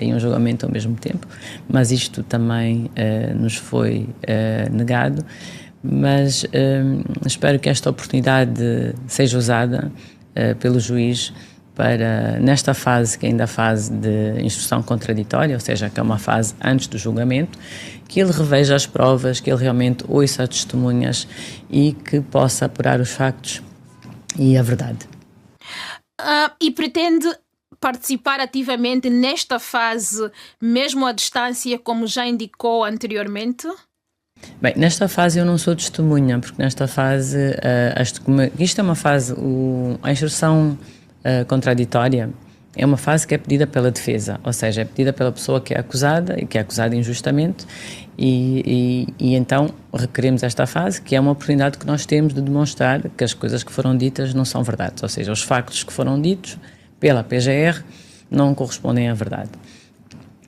e um julgamento ao mesmo tempo, mas isto também nos foi negado. Mas espero que esta oportunidade seja usada pelo juiz para, nesta fase, que ainda é a fase de instrução contraditória, ou seja, que é uma fase antes do julgamento, que ele reveja as provas, que ele realmente ouça as testemunhas e que possa apurar os factos e a verdade. E pretende participar ativamente nesta fase, mesmo à distância, como já indicou anteriormente? Bem, nesta fase eu não sou testemunha, porque nesta fase, isto é uma fase, a instrução contraditória é uma fase que é pedida pela defesa, ou seja, é pedida pela pessoa que é acusada e que é acusada injustamente e então requeremos esta fase, que é uma oportunidade que nós temos de demonstrar que as coisas que foram ditas não são verdades, ou seja, os factos que foram ditos pela PGR não correspondem à verdade.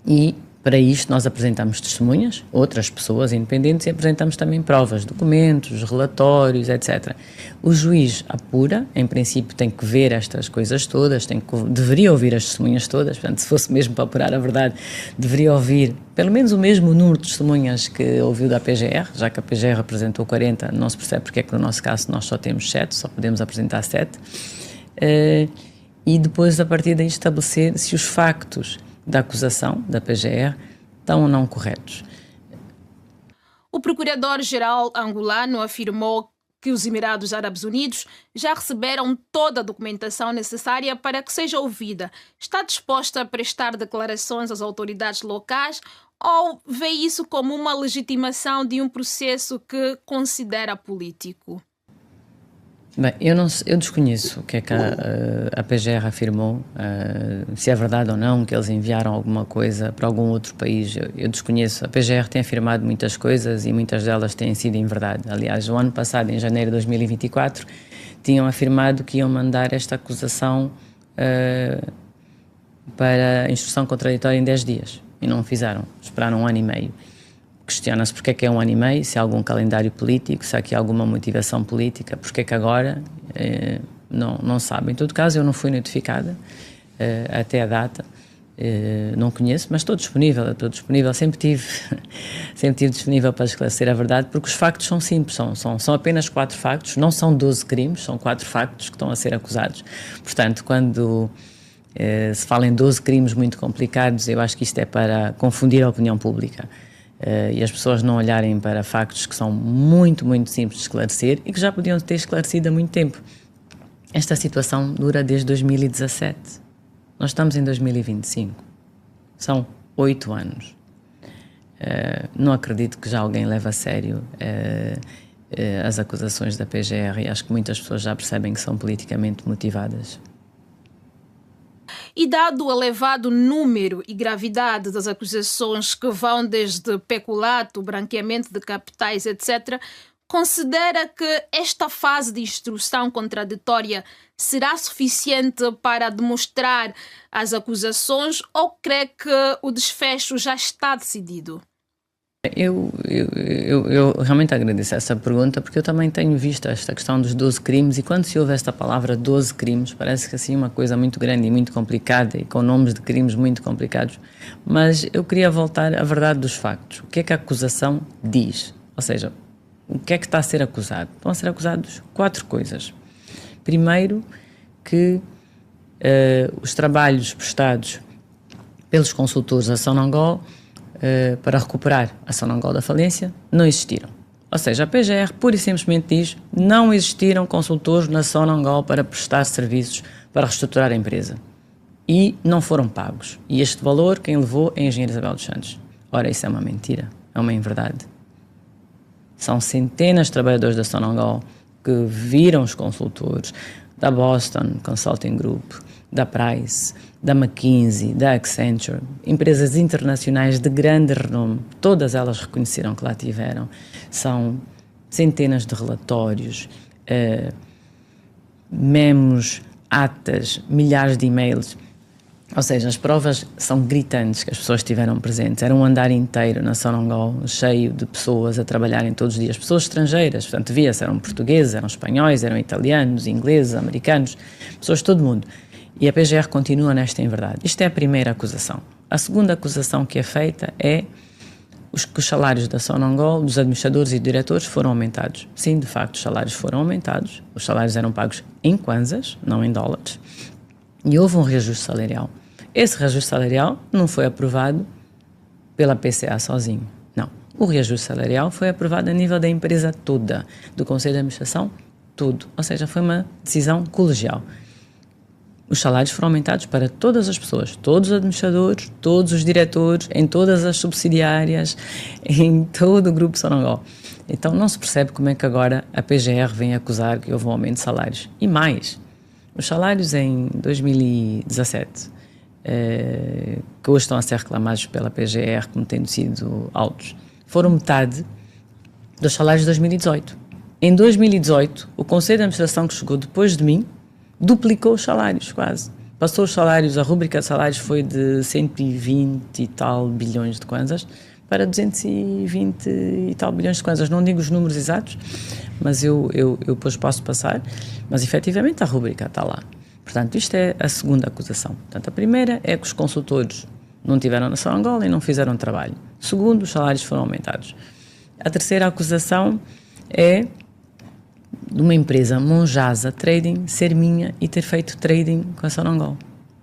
E para isto nós apresentamos testemunhas, outras pessoas independentes, e apresentamos também provas, documentos, relatórios, etc. O juiz apura, em princípio tem que ver estas coisas todas, deveria ouvir as testemunhas todas, portanto, se fosse mesmo para apurar a verdade, deveria ouvir pelo menos o mesmo número de testemunhas que ouviu da PGR, já que a PGR apresentou 40, não se percebe porque é que no nosso caso nós só temos 7, só podemos apresentar 7. E depois, a partir daí, estabelecer se os factos da acusação da PGR estão ou não corretos. O procurador-geral angolano afirmou que os Emirados Árabes Unidos já receberam toda a documentação necessária para que seja ouvida. Está disposta a prestar declarações às autoridades locais ou vê isso como uma legitimação de um processo que considera político? Bem, eu desconheço o que é que a PGR afirmou, se é verdade ou não que eles enviaram alguma coisa para algum outro país, eu desconheço. A PGR tem afirmado muitas coisas e muitas delas têm sido em verdade. Aliás, o ano passado, em janeiro de 2024, tinham afirmado que iam mandar esta acusação para instrução contraditória em 10 dias e não o fizeram, esperaram 1 ano e meio. Questiona-se porque é que é 1 ano e meio, se há algum calendário político, se há aqui alguma motivação política, porque é que agora, não sabe. Em todo caso, eu não fui notificada até a data, não conheço, mas estou disponível, sempre tive disponível para esclarecer a verdade, porque os factos são simples, são apenas 4 factos, não são 12 crimes, são 4 factos que estão a ser acusados. Portanto, quando se fala em 12 crimes muito complicados, eu acho que isto é para confundir a opinião pública. E as pessoas não olharem para factos que são muito, muito simples de esclarecer e que já podiam ter esclarecido há muito tempo. Esta situação dura desde 2017. Nós estamos em 2025. São 8 anos. Não acredito que já alguém leve a sério as acusações da PGR e acho que muitas pessoas já percebem que são politicamente motivadas. E dado o elevado número e gravidade das acusações que vão desde peculato, branqueamento de capitais, etc., considera que esta fase de instrução contraditória será suficiente para demonstrar as acusações ou crê que o desfecho já está decidido? Eu realmente agradeço essa pergunta, porque eu também tenho visto esta questão dos 12 crimes e quando se ouve esta palavra 12 crimes, parece que assim uma coisa muito grande e muito complicada e com nomes de crimes muito complicados, mas eu queria voltar à verdade dos factos. O que é que a acusação diz? Ou seja, o que é que está a ser acusado? Estão a ser acusados 4 coisas. Primeiro, que os trabalhos prestados pelos consultores da Sonangol para recuperar a Sonangol da falência, não existiram. Ou seja, a PGR pura e simplesmente diz não existiram consultores na Sonangol para prestar serviços para reestruturar a empresa. E não foram pagos. E este valor, quem levou é a engenheira Isabel dos Santos. Ora, isso é uma mentira, é uma inverdade. São centenas de trabalhadores da Sonangol que viram os consultores da Boston Consulting Group, da Price, da McKinsey, da Accenture, empresas internacionais de grande renome, todas elas reconheceram que lá tiveram. São centenas de relatórios, memos, atas, milhares de e-mails. Ou seja, as provas são gritantes que as pessoas estiveram presentes. Era um andar inteiro na Sonangol, cheio de pessoas a trabalharem todos os dias. Pessoas estrangeiras, portanto, via-se, eram portugueses, eram espanhóis, eram italianos, ingleses, americanos, pessoas de todo o mundo. E a PGR continua nesta inverdade. Isto é a primeira acusação. A segunda acusação que é feita é que os salários da Sonangol, dos administradores e diretores, foram aumentados. Sim, de facto, os salários foram aumentados. Os salários eram pagos em kwanzas, não em dólares. E houve um reajuste salarial. Esse reajuste salarial não foi aprovado pela PCA sozinho. Não. O reajuste salarial foi aprovado a nível da empresa toda, do Conselho de Administração, tudo. Ou seja, foi uma decisão colegial. Os salários foram aumentados para todas as pessoas, todos os administradores, todos os diretores, em todas as subsidiárias, em todo o grupo Sonangol. Então não se percebe como é que agora a PGR vem acusar que houve um aumento de salários. E mais, os salários em 2017, que hoje estão a ser reclamados pela PGR como tendo sido altos, foram metade dos salários de 2018. Em 2018, o Conselho de Administração que chegou depois de mim duplicou os salários, quase. Passou os salários, a rúbrica de salários foi de 120 e tal bilhões de kwanzas para 220 e tal bilhões de kwanzas. Não digo os números exatos, mas eu depois posso passar. Mas, efetivamente, a rúbrica está lá. Portanto, isto é a segunda acusação. Portanto, a primeira é que os consultores não tiveram na Sonangol e não fizeram trabalho. Segundo, os salários foram aumentados. A terceira acusação é de uma empresa, Monjasa Trading, ser minha e ter feito trading com a Sonangol.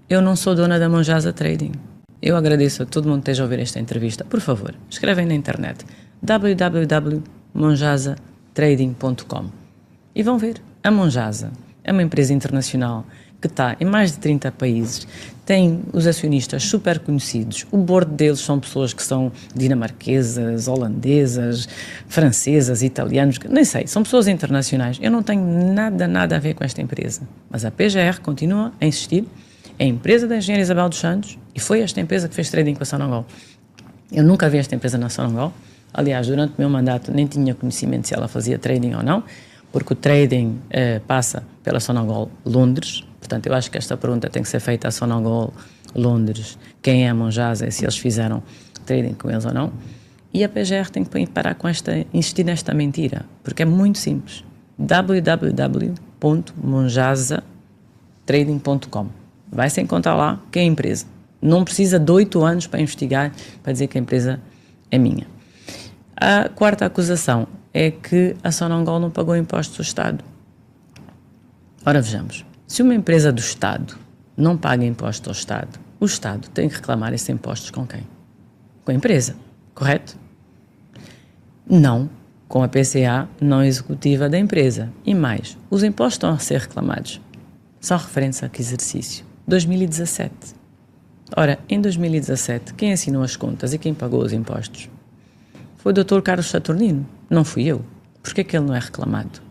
Eu não sou dona da Monjasa Trading. Eu agradeço a todo mundo que esteja a ouvir esta entrevista. Por favor, escrevem na internet www.monjasatrading.com e vão ver. A Monjasa é uma empresa internacional que está em mais de 30 países, tem os acionistas super conhecidos, o board deles são pessoas que são dinamarquesas, holandesas, francesas, italianos, nem sei, são pessoas internacionais. Eu não tenho nada a ver com esta empresa, mas a PGR continua a insistir, é a empresa da engenheira Isabel dos Santos e foi esta empresa que fez trading com a Sonangol. Eu nunca vi esta empresa na Sonangol, aliás, durante o meu mandato nem tinha conhecimento se ela fazia trading ou não, porque o trading passa pela Sonangol Londres. Portanto, eu acho que esta pergunta tem que ser feita à Sonangol Londres, quem é a Monjasa e se eles fizeram trading com eles ou não. E a PGR tem que parar com insistir nesta mentira, porque é muito simples. www.monjasatrading.com. Vai-se encontrar lá quem é a empresa. Não precisa de 8 anos para investigar, para dizer que a empresa é minha. A quarta acusação é que a Sonangol não pagou impostos ao Estado. Ora, vejamos. Se uma empresa do Estado não paga impostos ao Estado, o Estado tem que reclamar esses impostos com quem? Com a empresa, correto? Não com a PCA não executiva da empresa. E mais, os impostos estão a ser reclamados. Só referência a que exercício? 2017. Ora, em 2017, quem assinou as contas e quem pagou os impostos? Foi o Dr. Carlos Saturnino, não fui eu. Por que ele não é reclamado?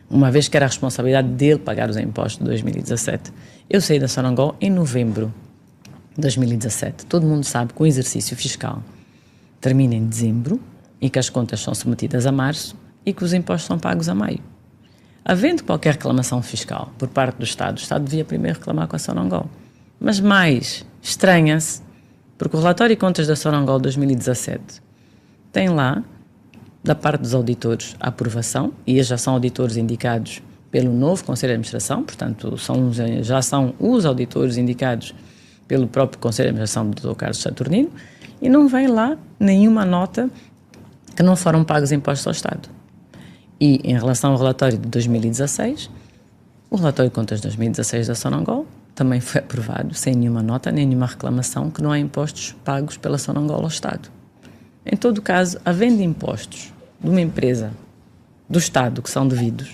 Uma vez que era a responsabilidade dele pagar os impostos de 2017. Eu saí da Sonangol em novembro de 2017. Todo mundo sabe que o exercício fiscal termina em dezembro e que as contas são submetidas a março e que os impostos são pagos a maio. Havendo qualquer reclamação fiscal por parte do Estado, o Estado devia primeiro reclamar com a Sonangol. Mas mais, estranha-se, porque o relatório de contas da Sonangol 2017 tem lá, da parte dos auditores, a aprovação, e eles já são auditores indicados pelo novo Conselho de Administração, portanto, já são os auditores indicados pelo próprio Conselho de Administração do Dr. Carlos Saturnino, e não vem lá nenhuma nota que não foram pagos impostos ao Estado. E, em relação ao relatório de 2016, o relatório de contas de 2016 da Sonangol também foi aprovado sem nenhuma nota, nem nenhuma reclamação que não há impostos pagos pela Sonangol ao Estado. Em todo caso, havendo impostos de uma empresa do Estado que são devidos,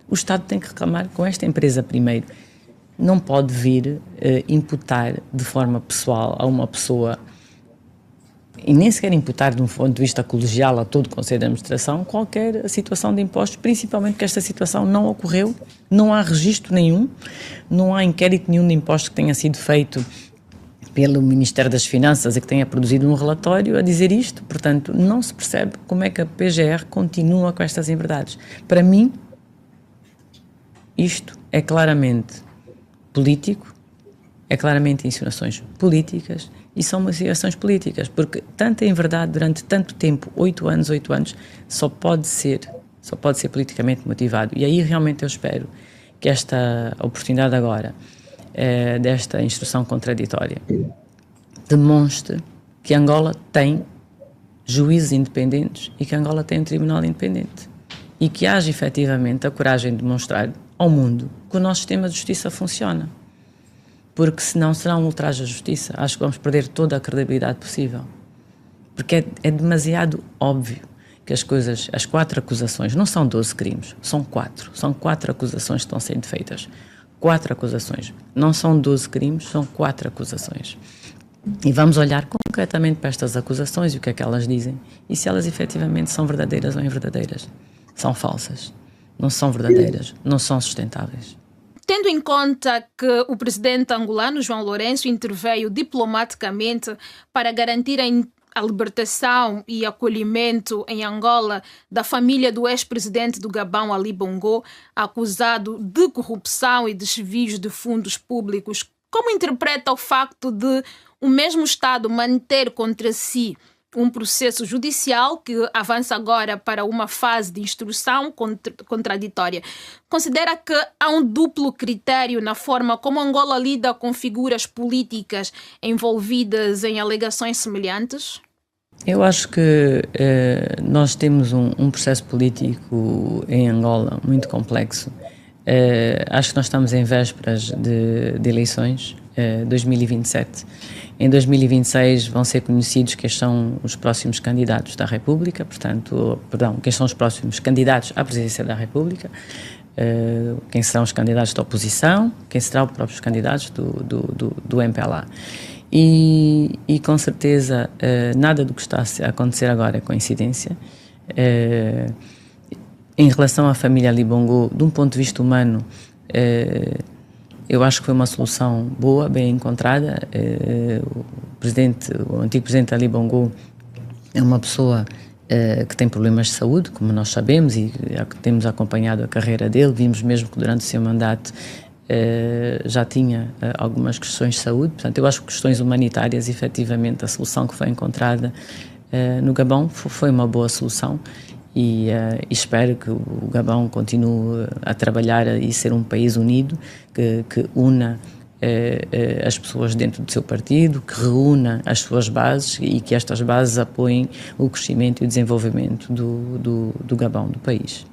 o Estado tem que reclamar com esta empresa primeiro. Não pode vir imputar de forma pessoal a uma pessoa, e nem sequer imputar de um ponto de vista colegial a todo o Conselho de Administração, qualquer situação de impostos, principalmente porque esta situação não ocorreu, não há registro nenhum, não há inquérito nenhum de impostos que tenha sido feito pelo Ministério das Finanças e que tenha produzido um relatório a dizer isto. Portanto, não se percebe como é que a PGR continua com estas inverdades. Para mim, isto é claramente político, é claramente insinuações políticas e são insinuações políticas, porque tanta inverdade durante tanto tempo, 8 anos, só pode ser politicamente motivado. E aí realmente eu espero que esta oportunidade agora desta instrução contraditória demonstre que Angola tem juízes independentes e que Angola tem um tribunal independente. E que haja efetivamente a coragem de mostrar ao mundo que o nosso sistema de justiça funciona. Porque senão será um ultraje à justiça. Acho que vamos perder toda a credibilidade possível. Porque é demasiado óbvio que as 4 acusações, não são 12 crimes, são 4. São 4 acusações que estão sendo feitas. 4 acusações. Não são 12 crimes, são 4 acusações. E vamos olhar concretamente para estas acusações e o que é que elas dizem. E se elas efetivamente são verdadeiras ou inverdadeiras. São falsas. Não são verdadeiras. Não são sustentáveis. Tendo em conta que o presidente angolano, João Lourenço, interveio diplomaticamente para garantir a libertação e acolhimento em Angola da família do ex-presidente do Gabão, Ali Bongo, acusado de corrupção e desvios de fundos públicos, como interpreta o facto de o mesmo Estado manter contra si um processo judicial que avança agora para uma fase de instrução contraditória? Considera que há um duplo critério na forma como Angola lida com figuras políticas envolvidas em alegações semelhantes? Eu acho que nós temos um processo político em Angola muito complexo. Acho que nós estamos em vésperas de eleições, 2027. Em 2026 vão ser conhecidos quem são os próximos candidatos da República, quem são os próximos candidatos à presidência da República, quem serão os candidatos da oposição, quem serão os próprios candidatos do MPLA. E com certeza nada do que está a acontecer agora é coincidência. Em relação à família Ali Bongo, de um ponto de vista humano, eu acho que foi uma solução boa, bem encontrada. O antigo presidente Ali Bongo é uma pessoa que tem problemas de saúde, como nós sabemos, e temos acompanhado a carreira dele. Vimos mesmo que durante o seu mandato já tinha algumas questões de saúde. Portanto, eu acho que questões humanitárias, efetivamente, a solução que foi encontrada no Gabão foi uma boa solução. E espero que o Gabão continue a trabalhar e ser um país unido, que una as pessoas dentro do seu partido, que reúna as suas bases e que estas bases apoiem o crescimento e o desenvolvimento do Gabão, do país.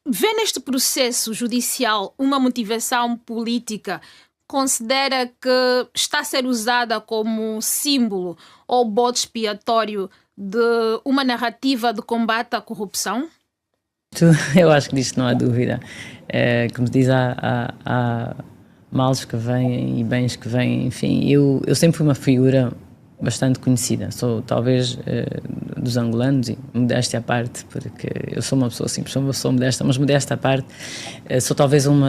Vê neste processo judicial uma motivação política? Considera que está a ser usada como símbolo ou bode expiatório de uma narrativa de combate à corrupção? Eu acho que disto não há dúvida. Como diz, há males que vêm e bens que vêm. Enfim, eu sempre fui uma figura bastante conhecida. Sou talvez dos angolanos, e modéstia à parte, porque eu sou uma pessoa simples, sou modesta, mas modéstia à parte, sou talvez um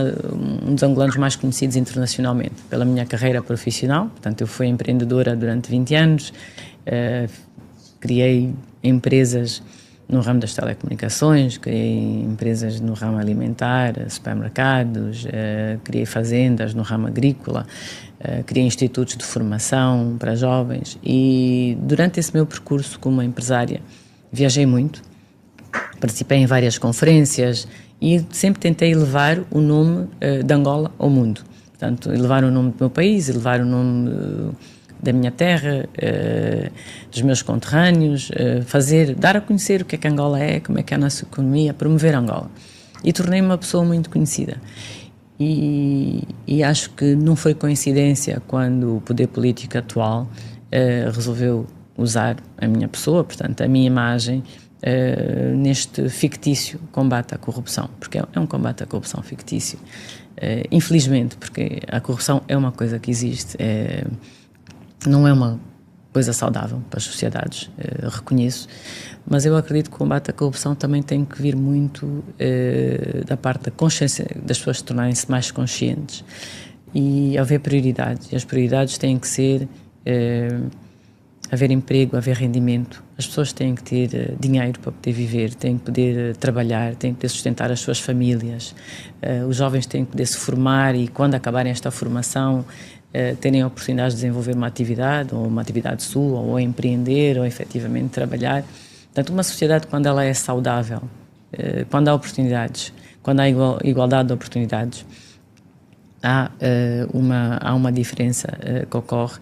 dos angolanos mais conhecidos internacionalmente pela minha carreira profissional. Portanto, eu fui empreendedora durante 20 anos, criei empresas no ramo das telecomunicações, criei empresas no ramo alimentar, supermercados, criei fazendas no ramo agrícola, criei institutos de formação para jovens e durante esse meu percurso como empresária viajei muito, participei em várias conferências e sempre tentei levar o nome de Angola ao mundo. Portanto, levar o nome do meu país, levar o nome da minha terra, dos meus conterrâneos, dar a conhecer o que é Angola é, como é que é a nossa economia, promover Angola. E tornei-me uma pessoa muito conhecida. E acho que não foi coincidência quando o poder político atual resolveu usar a minha pessoa, portanto, a minha imagem, neste fictício combate à corrupção, porque é um combate à corrupção fictício. Infelizmente, porque a corrupção é uma coisa que existe, não é uma coisa saudável para as sociedades, reconheço, mas eu acredito que o combate à corrupção também tem que vir muito da parte da consciência, das pessoas se tornarem-se mais conscientes e haver prioridades. E as prioridades têm que ser haver emprego, haver rendimento. As pessoas têm que ter dinheiro para poder viver, têm que poder trabalhar, têm que poder sustentar as suas famílias. Os jovens têm que poder se formar e, quando acabarem esta formação, terem a oportunidade de desenvolver uma atividade, ou uma atividade sua, ou empreender, ou efetivamente trabalhar. Portanto, uma sociedade, quando ela é saudável, quando há oportunidades, quando há igualdade de oportunidades, há uma diferença que ocorre,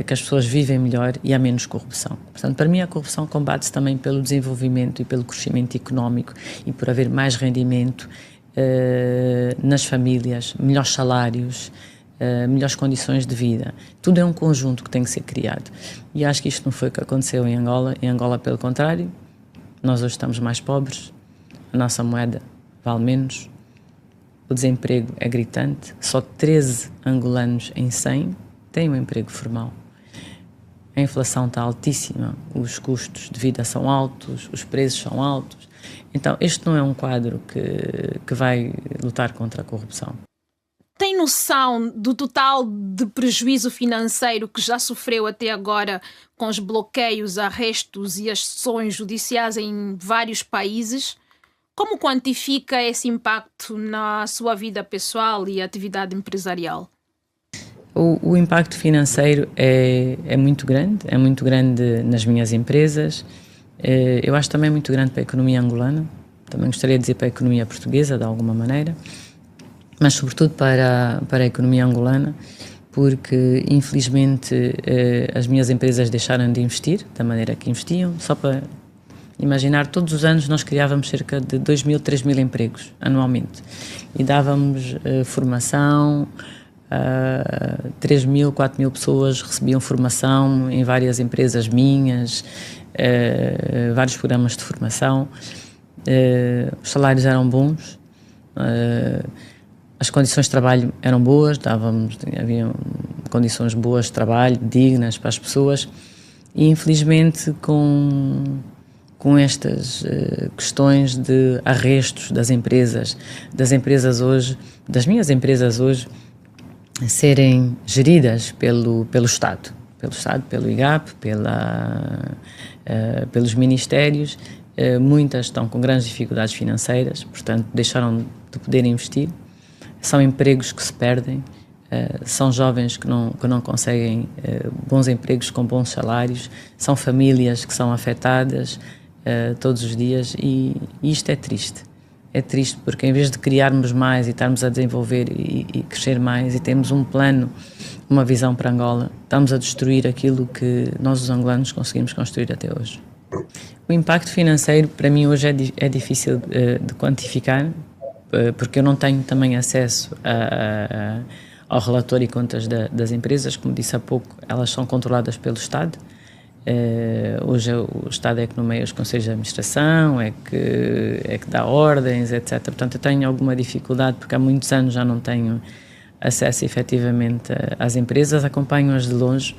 que as pessoas vivem melhor e há menos corrupção. Portanto, para mim a corrupção combate-se também pelo desenvolvimento e pelo crescimento económico e por haver mais rendimento nas famílias, melhores salários, melhores condições de vida. Tudo é um conjunto que tem que ser criado. E acho que isto não foi o que aconteceu em Angola. Em Angola, pelo contrário, nós hoje estamos mais pobres, a nossa moeda vale menos, o desemprego é gritante, só 13 angolanos em 100 têm um emprego formal. A inflação está altíssima, os custos de vida são altos, os preços são altos. Então, este não é um quadro que vai lutar contra a corrupção. Tem noção do total de prejuízo financeiro que já sofreu até agora com os bloqueios, arrestos e as ações judiciais em vários países? Como quantifica esse impacto na sua vida pessoal e atividade empresarial? O impacto financeiro é muito grande nas minhas empresas. Eu acho também muito grande para a economia angolana, também gostaria de dizer para a economia portuguesa, de alguma maneira, mas sobretudo para a economia angolana, porque infelizmente as minhas empresas deixaram de investir da maneira que investiam. Só para imaginar, todos os anos nós criávamos cerca de 2.000, 3.000 empregos anualmente e dávamos formação, 3.000, 4.000 pessoas recebiam formação em várias empresas minhas, vários programas de formação, os salários eram bons, as condições de trabalho eram boas, havia condições boas de trabalho, dignas para as pessoas, e infelizmente com estas questões de arrestos das empresas hoje, das minhas empresas hoje, serem geridas pelo Estado, pelo IGAP, pelos ministérios, muitas estão com grandes dificuldades financeiras, portanto deixaram de poder investir, são empregos que se perdem, são jovens que não conseguem bons empregos com bons salários, são famílias que são afetadas todos os dias e isto é triste. É triste porque em vez de criarmos mais e estarmos a desenvolver e crescer mais e termos um plano, uma visão para Angola, estamos a destruir aquilo que nós os angolanos conseguimos construir até hoje. O impacto financeiro para mim hoje é difícil de quantificar, porque eu não tenho também acesso ao relatório e contas das empresas. Como disse há pouco, elas são controladas pelo Estado. Hoje o Estado é que nomeia os conselhos de administração, é que dá ordens, etc. Portanto, eu tenho alguma dificuldade, porque há muitos anos já não tenho acesso efetivamente às empresas, acompanho-as de longe,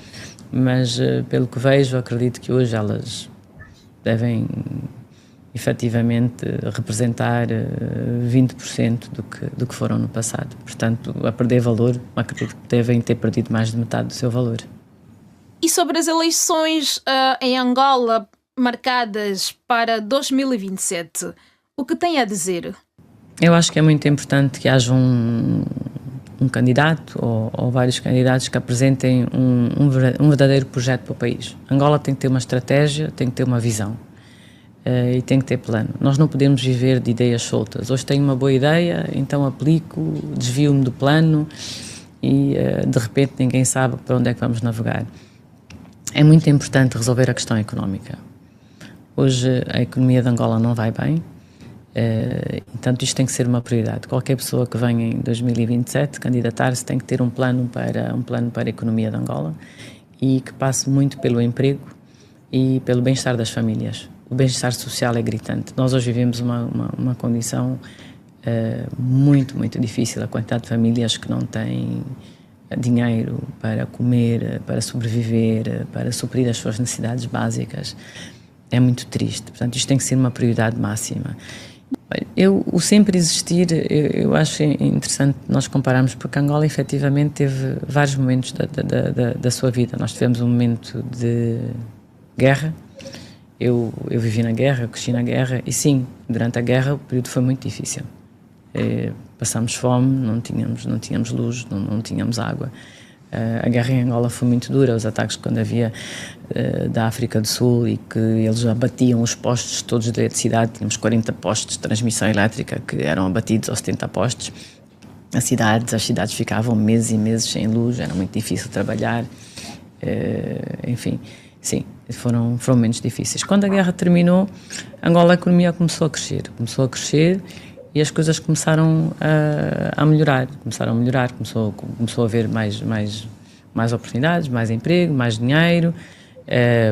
mas pelo que vejo, acredito que hoje elas devem efetivamente representar 20% do que foram no passado. Portanto, a perder valor, acredito que devem ter perdido mais de metade do seu valor. E sobre as eleições em Angola marcadas para 2027, o que tem a dizer? Eu acho que é muito importante que haja um candidato ou vários candidatos que apresentem um verdadeiro projeto para o país. Angola tem que ter uma estratégia, tem que ter uma visão e tem que ter plano. Nós não podemos viver de ideias soltas. Hoje tenho uma boa ideia, então aplico, desvio-me do plano e de repente ninguém sabe para onde é que vamos navegar. É muito importante resolver a questão económica. Hoje a economia de Angola não vai bem, portanto isto tem que ser uma prioridade. Qualquer pessoa que venha em 2027 candidatar-se tem que ter um plano para a economia de Angola e que passe muito pelo emprego e pelo bem-estar das famílias. O bem-estar social é gritante. Nós hoje vivemos uma condição muito, muito difícil. A quantidade de famílias que não têm dinheiro para comer, para sobreviver, para suprir as suas necessidades básicas, é muito triste. Portanto, isto tem que ser uma prioridade máxima. O sempre existir, eu acho interessante nós compararmos, porque Angola efetivamente teve vários momentos da sua vida. Nós tivemos um momento de guerra, eu vivi na guerra, eu cresci na guerra, e sim, durante a guerra o período foi muito difícil. Passámos fome, não tínhamos luz, não tínhamos água. A guerra em Angola foi muito dura, os ataques quando havia da África do Sul e que eles abatiam os postos todos de eletricidade, tínhamos 40 postos de transmissão elétrica que eram abatidos aos 70 postos. as cidades ficavam meses e meses sem luz, era muito difícil trabalhar, enfim, sim, foram momentos difíceis. Quando a guerra terminou, Angola, a economia começou a crescer e as coisas começaram a melhorar, começou a haver mais oportunidades, mais emprego, mais dinheiro,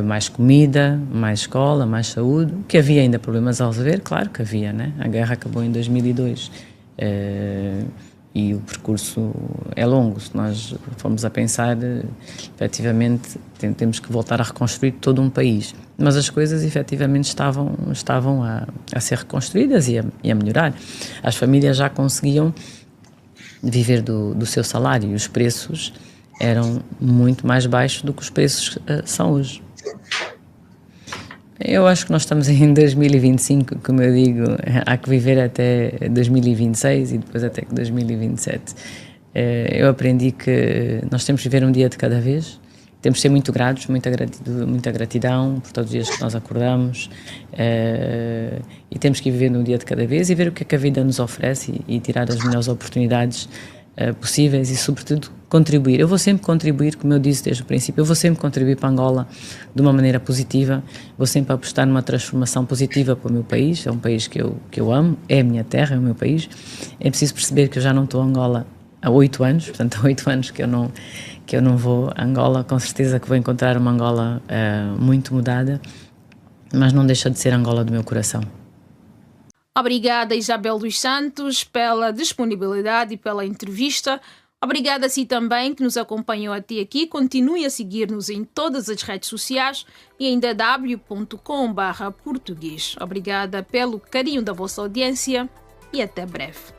mais comida, mais escola, mais saúde, que havia ainda problemas a resolver, claro que havia, né? A guerra acabou em 2002 e o percurso é longo. Se nós formos a pensar, efetivamente temos que voltar a reconstruir todo um país, mas as coisas efetivamente estavam a ser reconstruídas e a melhorar. As famílias já conseguiam viver do seu salário e os preços eram muito mais baixos do que os preços são hoje. Eu acho que nós estamos em 2025, como eu digo, há que viver até 2026 e depois até 2027. Eu aprendi que nós temos que viver um dia de cada vez, temos que ser muito gratos, muita gratidão por todos os dias que nós acordamos, e temos que viver um dia de cada vez e ver o que é que a vida nos oferece e tirar as melhores oportunidades possíveis e, sobretudo, contribuir. Eu vou sempre contribuir, como eu disse desde o princípio, eu vou sempre contribuir para Angola de uma maneira positiva, vou sempre apostar numa transformação positiva para o meu país, é um país que eu amo, é a minha terra, é o meu país. É preciso perceber que eu já não estou em Angola há 8 anos, portanto há 8 anos que eu não vou a Angola, com certeza que vou encontrar uma Angola muito mudada, mas não deixa de ser a Angola do meu coração. Obrigada, Isabel dos Santos, pela disponibilidade e pela entrevista. Obrigada a si também que nos acompanhou até aqui. Continue a seguir-nos em todas as redes sociais e em dw.com/português. Obrigada pelo carinho da vossa audiência e até breve.